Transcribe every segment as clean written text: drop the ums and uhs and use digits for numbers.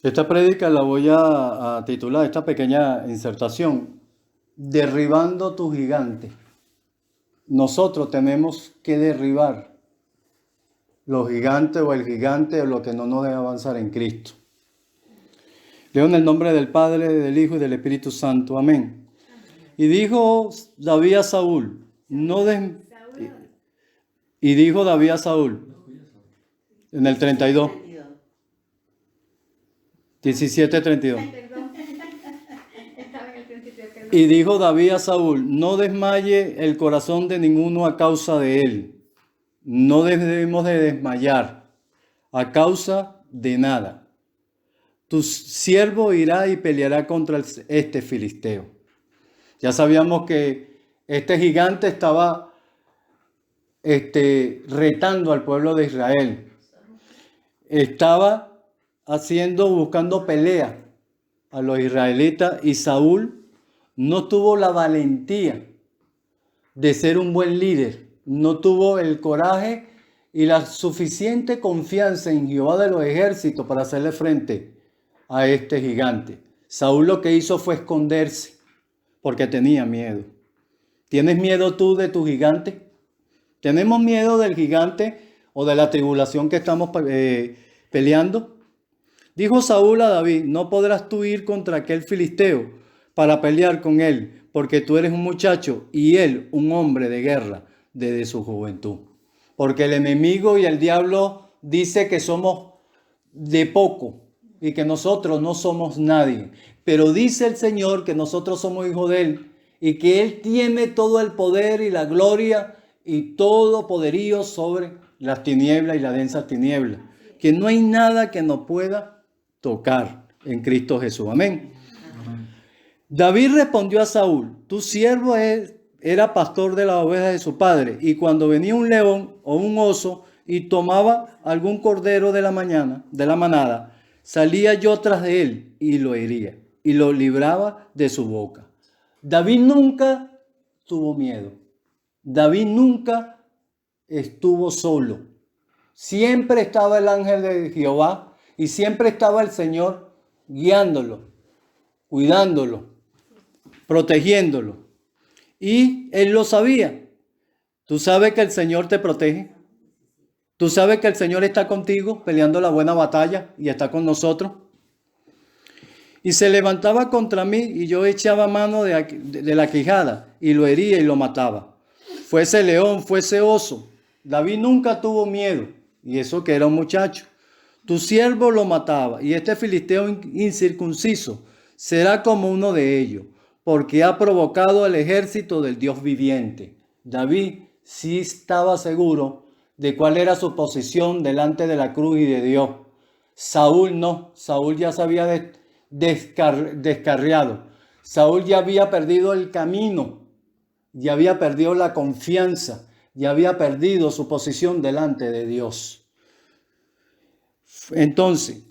Esta prédica la voy a titular, esta pequeña insertación, Derribando tu gigante. Nosotros tenemos que derribar los gigantes o el gigante o lo que no nos deja avanzar en Cristo. Leo en el nombre del Padre, del Hijo y del Espíritu Santo. Amén. Y dijo David a Saúl, y dijo David a Saúl, en el 32, 17:32. Y dijo David a Saúl, no desmaye el corazón de ninguno a causa de él. No debemos de desmayar a causa de nada. Tu siervo irá y peleará contra este filisteo. Ya sabíamos que este gigante estaba retando al pueblo de Israel. Estaba buscando pelea a los israelitas, y Saúl no tuvo la valentía de ser un buen líder, no tuvo el coraje y la suficiente confianza en Jehová de los ejércitos para hacerle frente a este gigante. Saúl lo que hizo fue esconderse porque tenía miedo. ¿Tienes miedo tú de tu gigante? ¿Tenemos miedo del gigante o de la tribulación que estamos peleando? Dijo Saúl a David, no podrás tú ir contra aquel filisteo para pelear con él, porque tú eres un muchacho y él un hombre de guerra desde su juventud. Porque el enemigo y el diablo dice que somos de poco y que nosotros no somos nadie. Pero dice el Señor que nosotros somos hijos de él y que él tiene todo el poder y la gloria y todo poderío sobre las tinieblas y la densa tiniebla. Que no hay nada que nos pueda tocar en Cristo Jesús. Amén. David respondió a Saúl, tu siervo era pastor de las ovejas de su padre, y cuando venía un león o un oso y tomaba algún cordero de la manada, salía yo tras de él y lo hería y lo libraba de su boca. David nunca tuvo miedo. David nunca estuvo solo. Siempre estaba el ángel de Jehová y siempre estaba el Señor guiándolo, cuidándolo, protegiéndolo. Y él lo sabía. Tú sabes que el Señor te protege. Tú sabes que el Señor está contigo peleando la buena batalla y está con nosotros. Y se levantaba contra mí y yo echaba mano de la quijada y lo hería y lo mataba. Fuese león, fuese oso. David nunca tuvo miedo, y eso que era un muchacho. Tu siervo lo mataba, y este filisteo incircunciso será como uno de ellos, porque ha provocado al ejército del Dios viviente. David sí estaba seguro de cuál era su posición delante de la cruz y de Dios. Saúl no. Saúl ya se había descarriado. Saúl ya había perdido el camino, ya había perdido la confianza, ya había perdido su posición delante de Dios. Entonces,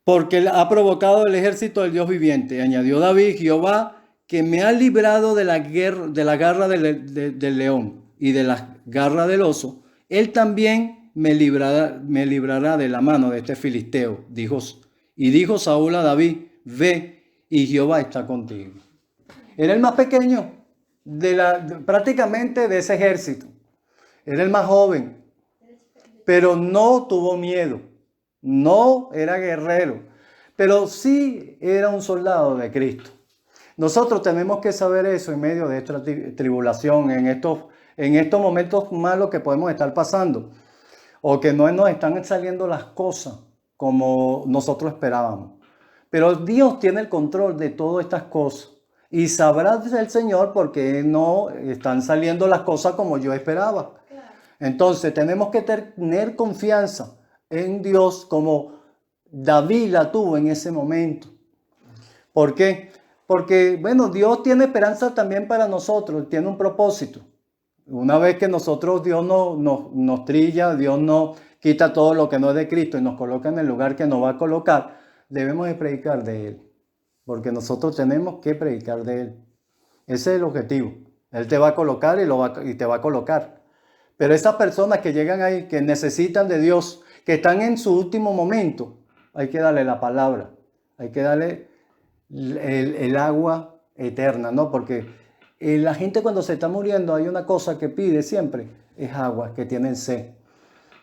porque ha provocado el ejército del Dios viviente, añadió David, Jehová, que me ha librado de la garra del león y de la garra del oso, él también me librará de la mano de este filisteo. Y dijo Saúl a David, ve, y Jehová está contigo. Era el más pequeño prácticamente de ese ejército. Era el más joven, pero no tuvo miedo. No era guerrero, pero sí era un soldado de Cristo. Nosotros tenemos que saber eso en medio de esta tribulación, en estos momentos malos que podemos estar pasando, o que no nos están saliendo las cosas como nosotros esperábamos. Pero Dios tiene el control de todas estas cosas, y sabrá el Señor por qué no están saliendo las cosas como yo esperaba. Entonces tenemos que tener confianza en Dios como David la tuvo en ese momento. ¿Por qué? Porque, bueno, Dios tiene esperanza también para nosotros, tiene un propósito. Una vez que Dios nos trilla, Dios nos quita todo lo que no es de Cristo y nos coloca en el lugar que nos va a colocar, debemos de predicar de Él. Porque nosotros tenemos que predicar de Él. Ese es el objetivo. Él te va a colocar y te va a colocar. Pero esas personas que llegan ahí, que necesitan de Dios, que están en su último momento, hay que darle la palabra, hay que darle el agua eterna, ¿no? Porque la gente cuando se está muriendo hay una cosa que pide siempre, es agua, que tienen sed.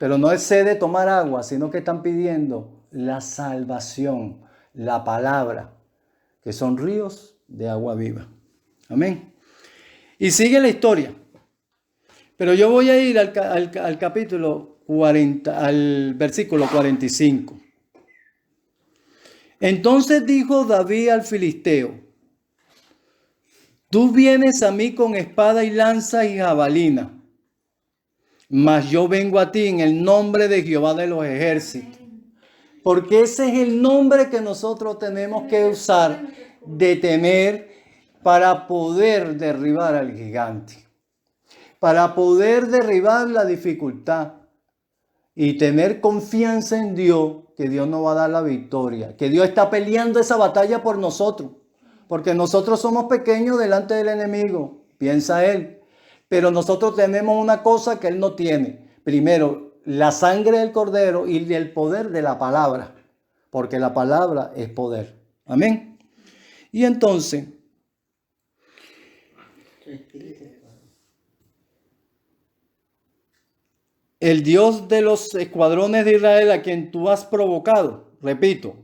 Pero no es sed de tomar agua, sino que están pidiendo la salvación, la palabra, que son ríos de agua viva. Amén. Y sigue la historia. Pero yo voy a ir al capítulo 40, al versículo 45. Entonces dijo David al filisteo: tú vienes a mí con espada y lanza y jabalina, mas yo vengo a ti en el nombre de Jehová de los ejércitos. Porque ese es el nombre que nosotros tenemos que usar de temer para poder derribar al gigante, para poder derribar la dificultad y tener confianza en Dios, que Dios nos va a dar la victoria, que Dios está peleando esa batalla por nosotros, porque nosotros somos pequeños delante del enemigo, piensa él, pero nosotros tenemos una cosa que él no tiene. Primero, la sangre del cordero y el poder de la palabra, porque la palabra es poder. Amén. Y entonces, el Dios de los escuadrones de Israel a quien tú has provocado, repito.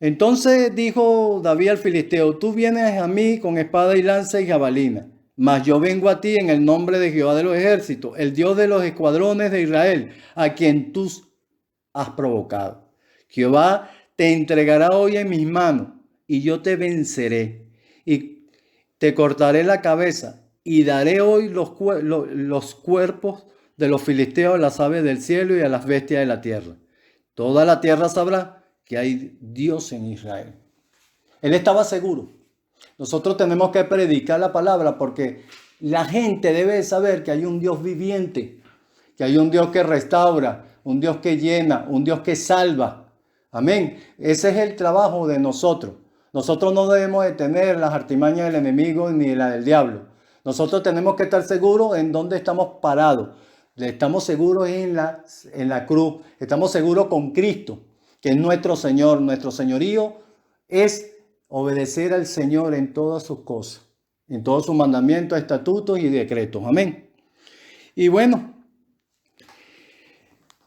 Entonces dijo David al filisteo: tú vienes a mí con espada y lanza y jabalina, mas yo vengo a ti en el nombre de Jehová de los ejércitos, el Dios de los escuadrones de Israel, a quien tú has provocado. Jehová te entregará hoy en mis manos, y yo te venceré, y te cortaré la cabeza, y daré hoy los cuerpos de los filisteos a las aves del cielo y a las bestias de la tierra. Toda la tierra sabrá que hay Dios en Israel. Él estaba seguro. Nosotros tenemos que predicar la palabra porque la gente debe saber que hay un Dios viviente, que hay un Dios que restaura, un Dios que llena, un Dios que salva. Amén. Ese es el trabajo de nosotros. Nosotros no debemos de tener las artimañas del enemigo ni la del diablo. Nosotros tenemos que estar seguros en dónde estamos parados. Estamos seguros en la cruz. Estamos seguros con Cristo, que es nuestro Señor. Nuestro señorío es obedecer al Señor en todas sus cosas, en todos sus mandamientos, estatutos y decretos. Amén. Y bueno,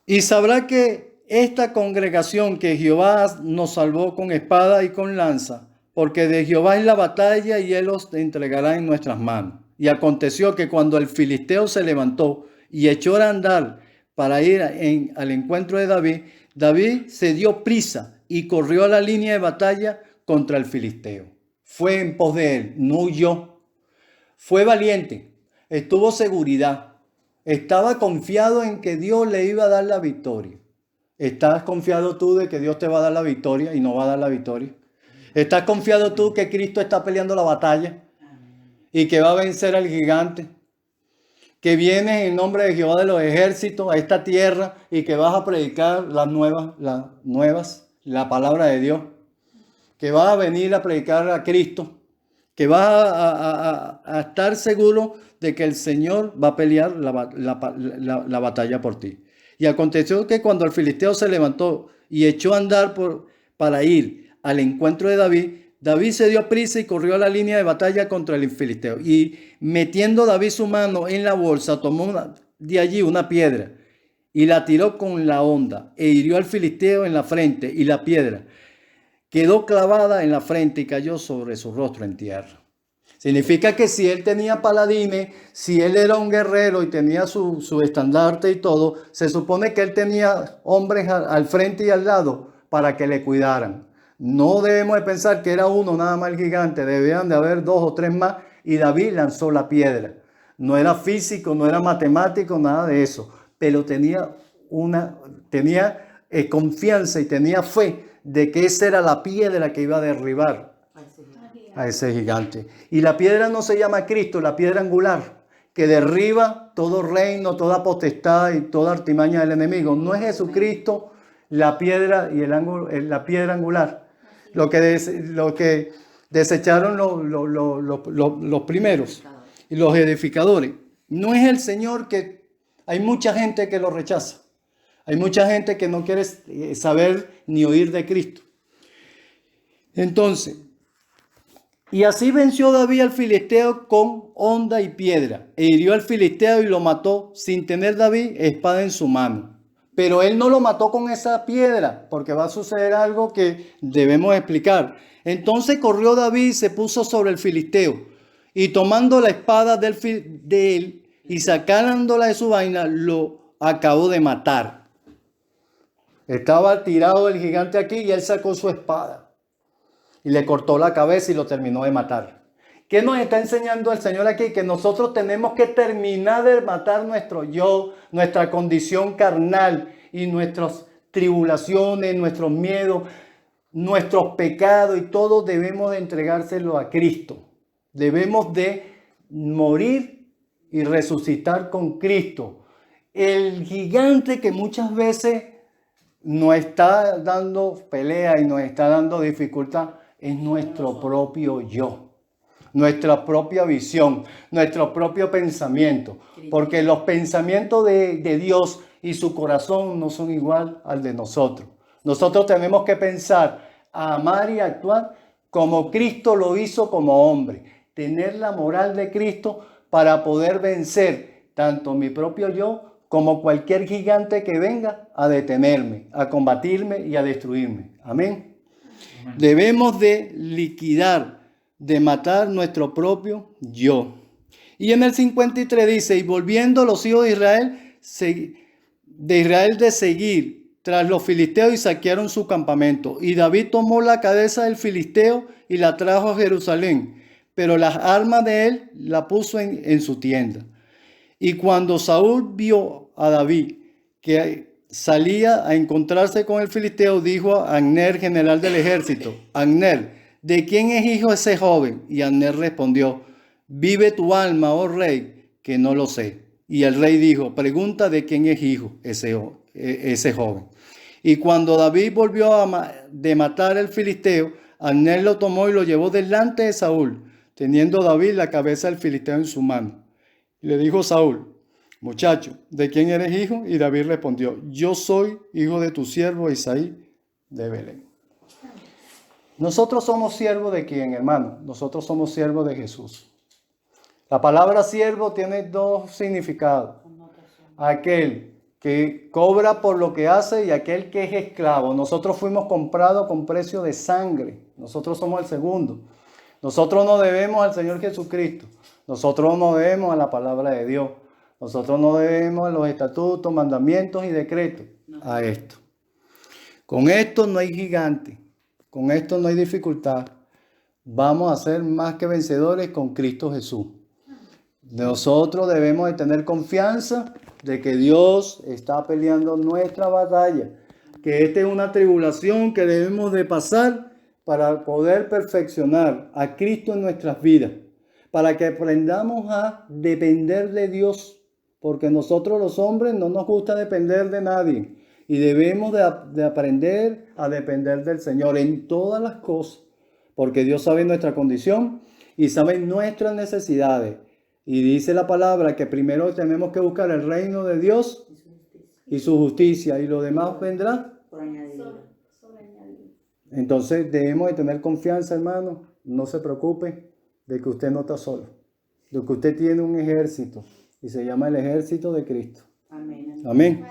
y sabrá que esta congregación que Jehová nos salvó con espada y con lanza, porque de Jehová es la batalla y él os entregará en nuestras manos. Y aconteció que cuando el filisteo se levantó y echó a andar para ir al encuentro de David, David se dio prisa y corrió a la línea de batalla contra el filisteo. Fue en pos de él, no huyó. Fue valiente, estuvo seguridad, estaba confiado en que Dios le iba a dar la victoria. ¿Estás confiado tú de que Dios te va a dar la victoria y no va a dar la victoria? ¿Estás confiado tú que Cristo está peleando la batalla y que va a vencer al gigante? Que vienes en el nombre de Jehová de los ejércitos a esta tierra y que vas a predicar las nuevas, la palabra de Dios. Que vas a venir a predicar a Cristo. Que vas a estar seguro de que el Señor va a pelear la batalla por ti. Y aconteció que cuando el filisteo se levantó y echó a andar para ir al encuentro de David, David se dio prisa y corrió a la línea de batalla contra el filisteo. Y metiendo David su mano en la bolsa, tomó de allí una piedra y la tiró con la honda e hirió al filisteo en la frente, y la piedra quedó clavada en la frente y cayó sobre su rostro en tierra. Significa que si él tenía paladines, si él era un guerrero y tenía su estandarte y todo, se supone que él tenía hombres al frente y al lado para que le cuidaran. No debemos de pensar que era uno nada más el gigante, debían de haber 2 o 3 más, y David lanzó la piedra. No era físico, no era matemático, nada de eso, pero tenía confianza y tenía fe de que esa era la piedra que iba a derribar a ese gigante. Y la piedra no se llama Cristo, la piedra angular, que derriba todo reino, toda potestad y toda artimaña del enemigo. No es Jesucristo la piedra y la piedra angular. Lo que desecharon los primeros y los edificadores. No es el Señor, que hay mucha gente que lo rechaza. Hay mucha gente que no quiere saber ni oír de Cristo. Entonces, y así venció David al filisteo con honda y piedra, e hirió al filisteo y lo mató sin tener David espada en su mano. Pero él no lo mató con esa piedra, porque va a suceder algo que debemos explicar. Entonces corrió David y se puso sobre el filisteo, y tomando la espada de él y sacándola de su vaina, lo acabó de matar. Estaba tirado el gigante aquí y él sacó su espada y le cortó la cabeza y lo terminó de matar. ¿Qué nos está enseñando el Señor aquí? Que nosotros tenemos que terminar de matar nuestro yo, nuestra condición carnal y nuestras tribulaciones, nuestros miedos, nuestros pecados, y todo debemos de entregárselo a Cristo. Debemos de morir y resucitar con Cristo. El gigante que muchas veces nos está dando pelea y nos está dando dificultad es nuestro propio yo, nuestra propia visión, nuestro propio pensamiento, porque los pensamientos de Dios y su corazón no son igual al de nosotros. Nosotros tenemos que pensar, amar y actuar como Cristo lo hizo como hombre, tener la moral de Cristo para poder vencer tanto mi propio yo como cualquier gigante que venga a detenerme, a combatirme y a destruirme. Amén. Amén. Debemos de liquidar, de matar nuestro propio yo. Y en el 53 dice, y volviendo los hijos de Israel de seguir tras los filisteos y saquearon su campamento. Y David tomó la cabeza del filisteo y la trajo a Jerusalén, pero las armas de él la puso en su tienda. Y cuando Saúl vio a David que salía a encontrarse con el filisteo, dijo a Abner, general del ejército, Abner, ¿de quién es hijo ese joven? Y Abner respondió, vive tu alma, oh rey, que no lo sé. Y el rey dijo, pregunta de quién es hijo ese joven. Y cuando David volvió de matar al filisteo, Abner lo tomó y lo llevó delante de Saúl, teniendo David la cabeza del filisteo en su mano. Y le dijo Saúl, muchacho, ¿de quién eres hijo? Y David respondió, yo soy hijo de tu siervo Isaí de Belén. Nosotros somos siervos de quién, hermano? Nosotros somos siervos de Jesús. La palabra siervo tiene dos significados. Aquel que cobra por lo que hace y aquel que es esclavo. Nosotros fuimos comprados con precio de sangre. Nosotros somos el segundo. Nosotros no debemos al Señor Jesucristo. Nosotros no debemos a la palabra de Dios. Nosotros no debemos a los estatutos, mandamientos y decretos. A esto. Con esto no hay gigante. Con esto no hay dificultad. Vamos a ser más que vencedores con Cristo Jesús. Nosotros debemos de tener confianza de que Dios está peleando nuestra batalla. Que esta es una tribulación que debemos de pasar para poder perfeccionar a Cristo en nuestras vidas. Para que aprendamos a depender de Dios. Porque nosotros los hombres no nos gusta depender de nadie. Y debemos de aprender a depender del Señor en todas las cosas. Porque Dios sabe nuestra condición y sabe nuestras necesidades. Y dice la palabra que primero tenemos que buscar el reino de Dios y su justicia. Y lo demás vendrá por añadidura. Entonces debemos de tener confianza, hermano. No se preocupe de que usted no está solo. De que usted tiene un ejército. Y se llama el ejército de Cristo. Amén. Amén.